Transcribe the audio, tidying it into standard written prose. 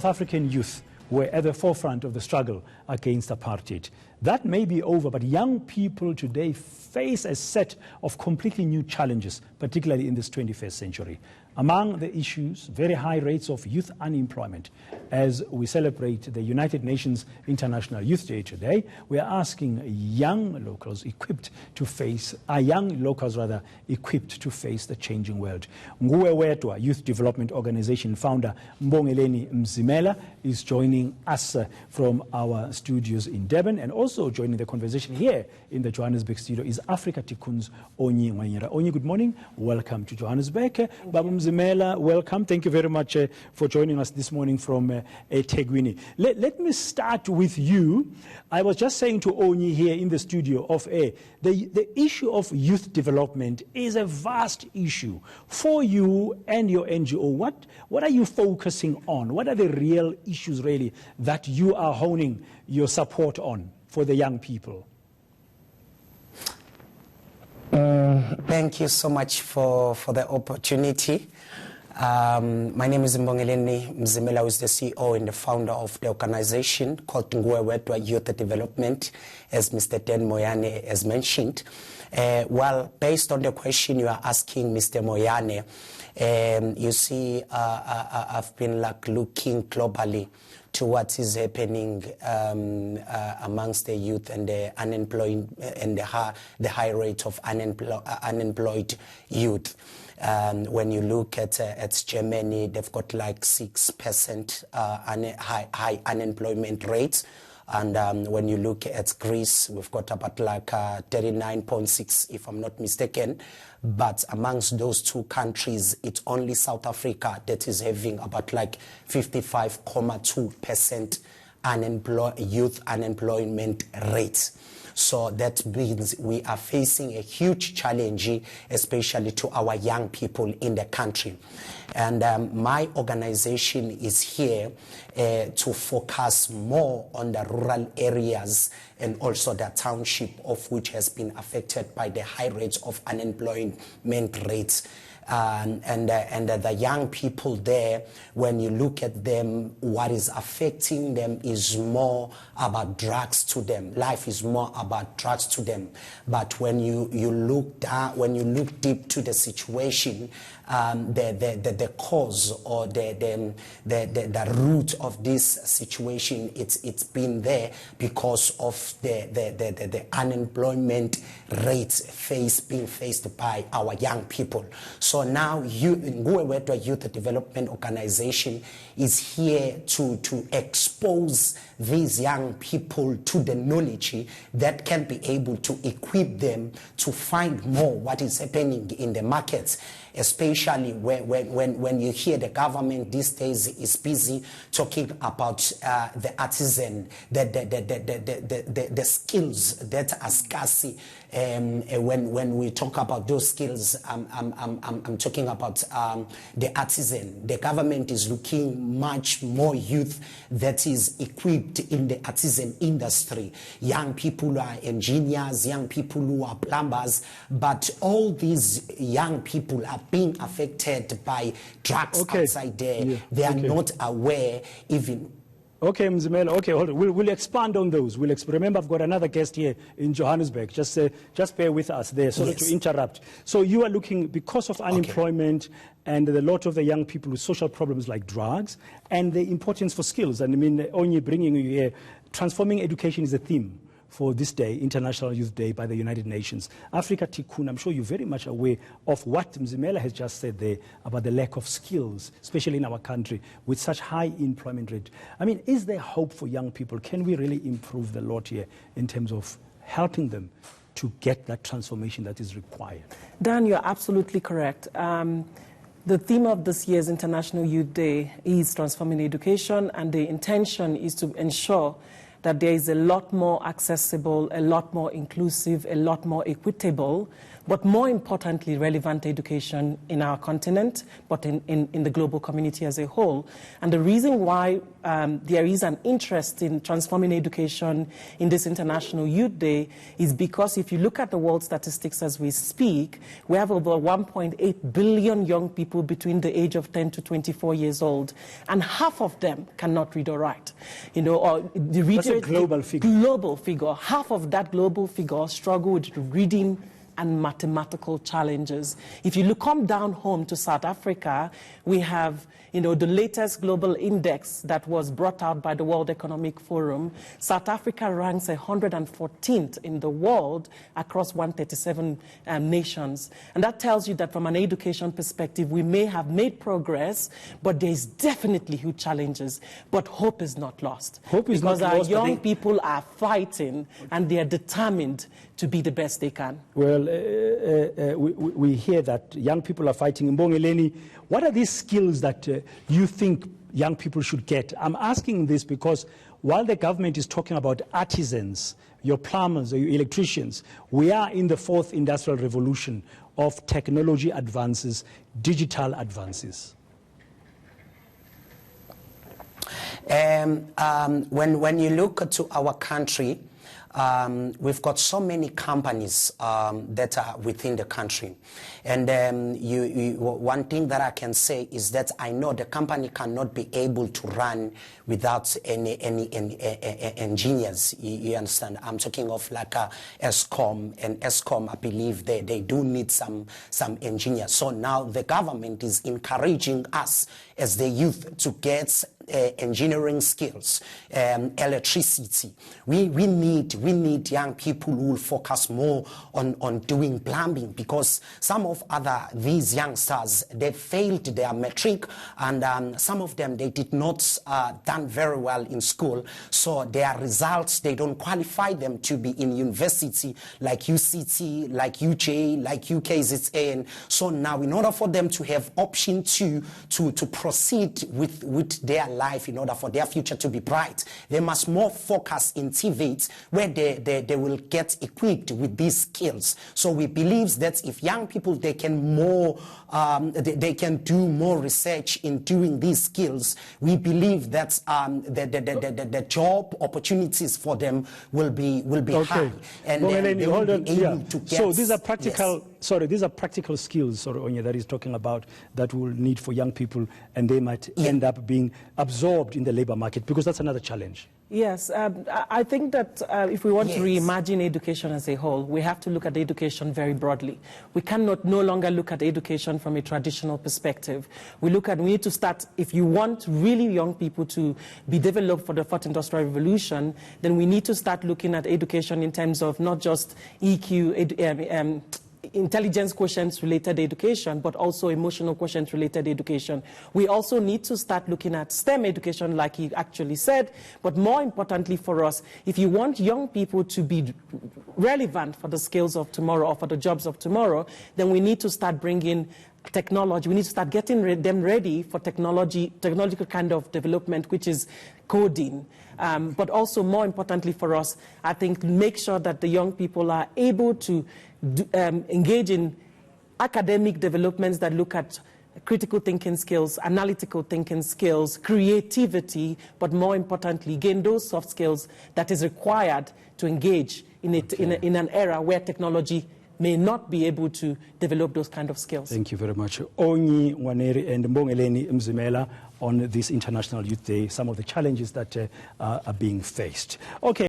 South African youth were at the forefront of the struggle against apartheid. That may be over, but young people today face a set of completely new challenges, particularly in this 21st century. Among the issues, very high rates of youth unemployment. As we celebrate the United Nations International Youth Day today, we are asking young locals equipped to face the changing world. Nguwe Wedwa, Youth Development Organization founder Mbongeleni Mzimela, is joining us from our studios in Durban, and also joining the conversation here in the Johannesburg studio is Afrika Tikkun's Onyi. Onyi, good morning. Welcome to Johannesburg. Babu Mzimela, welcome. Thank you very much for joining us this morning from Tikkun. Let me start with you. I was just saying to Onyi here in the studio of air, the issue of youth development is a vast issue for you and your NGO. What are you focusing on? What are the real issues really that you are honing your support on for the young people? Thank you so much for the opportunity. My name is Mbongeleni Mzimela, who is the CEO and the founder of the organization called Nguwe Wedwa Youth Development, as Mr. Dan Moyane has mentioned. Well, based on the question you are asking, Mr. Moyane, you see, I've been looking globally to what is happening amongst the youth and the unemployed and the high rate of unemployed youth. When you look at Germany, they've got like 6% high unemployment rates. And when you look at Greece, we've got about like 39.6, if I'm not mistaken. But amongst those two countries, it's only South Africa that is having about like 55.2% youth unemployment rate. So that means we are facing a huge challenge, especially to our young people in the country. And my organization is here to focus more on the rural areas and also the township, of which has been affected by the high rates of unemployment rates. And the young people there, when you look at them, what is affecting them is more about drugs to them. Life is more about drugs to them. But when you look down, when you look deep to the situation, the cause or the root of this situation, it's been there because of the unemployment rates being faced by our young people. So now Nguwe Wedwa Youth Development Organization is here to expose these young people to the knowledge that can be able to equip them to find more what is happening in the markets, especially when you hear the government these days is busy talking about the artisan, the skills that are scarce. When we talk about those skills, I'm talking about the artisan. The government is looking much more youth that is equipped in the artisan industry. Young people who are engineers, young people who are plumbers, but all these young people are being affected by drugs outside there. Yeah. They are not aware even. Okay, Mzimela, okay, hold on. We'll expand on those. Remember, I've got another guest here in Johannesburg. Just bear with us there, sorry to interrupt. So you are looking, because of unemployment and a lot of the young people with social problems like drugs, and the importance for skills. And I mean, Onyi bringing you here, transforming education is a theme for this day, International Youth Day by the United Nations. Afrika Tikkun, I'm sure you're very much aware of what Mzimela has just said there about the lack of skills, especially in our country, with such high employment rate. I mean, is there hope for young people? Can we really improve the lot here in terms of helping them to get that transformation that is required? Dan, you're absolutely correct. The theme of this year's International Youth Day is transforming education, and the intention is to ensure that there is a lot more accessible, a lot more inclusive, a lot more equitable but more importantly, relevant education in our continent, but in the global community as a whole. And the reason why there is an interest in transforming education in this International Youth Day is because if you look at the world statistics as we speak, we have over 1.8 billion young people between the age of 10 to 24 years old, and half of them cannot read or write. You know, or that's a global figure. Global figure. Half of that global figure struggle with reading and mathematical challenges. If you come down home to South Africa, we have, you know, the latest global index that was brought out by the World Economic Forum. South Africa ranks 114th in the world across 137 nations. And that tells you that from an education perspective, we may have made progress, but there's definitely huge challenges. But hope is not lost. Hope is not lost. Because our young people are fighting, and they are determined to be the best they can. Well, we hear that young people are fighting. Mbongeleni, what are these skills that you think young people should get? I'm asking this because while the government is talking about artisans, your plumbers, or your electricians, we are in the fourth industrial revolution of technology advances, digital advances. When you look to our country, we've got so many companies that are within the country. And one thing that I can say is that I know the company cannot be able to run without any engineers. You understand? I'm talking of like ESCOM, and ESCOM, I believe they do need some engineers. So now the government is encouraging us as the youth to get engineering skills, electricity. We need young people who will focus more on doing plumbing, because some of these youngsters, they failed their matric, and some of them, they did not done very well in school, so their results, they don't qualify them to be in university like UCT, like UJ, like UKZN. So now, in order for them to have option to proceed with their life, in order for their future to be bright, they must more focus in TVET, where they will get equipped with these skills. So we believe that if young people, they can they can do more research in doing these skills, we believe that the job opportunities for them will be high, and they will be able to get. So these are practical. Yes. These are practical skills, Onyi, that he's talking about, that we'll need for young people, and they might end up being absorbed in the labor market, because that's another challenge. Yes, I think that if we want to reimagine education as a whole, we have to look at education very broadly. We cannot no longer look at education from a traditional perspective. We need to start, if you want really young people to be developed for the fourth industrial revolution, then we need to start looking at education in terms of not just EQ, intelligence quotients related education, but also emotional quotient related education. We also need to start looking at STEM education, like he actually said, but more importantly for us, if you want young people to be relevant for the skills of tomorrow or for the jobs of tomorrow, then we need to start bringing technology. We need to start getting them ready for technological kind of development, which is coding. But also, more importantly for us, I think, make sure that the young people are able to engage in academic developments that look at critical thinking skills, analytical thinking skills, creativity, but more importantly, gain those soft skills that is required to engage in an era where technology may not be able to develop those kind of skills. Thank you very much. Onyi, Nwaneri, and Mbongeleni Mzimela on this International Youth Day, some of the challenges that are being faced. Okay.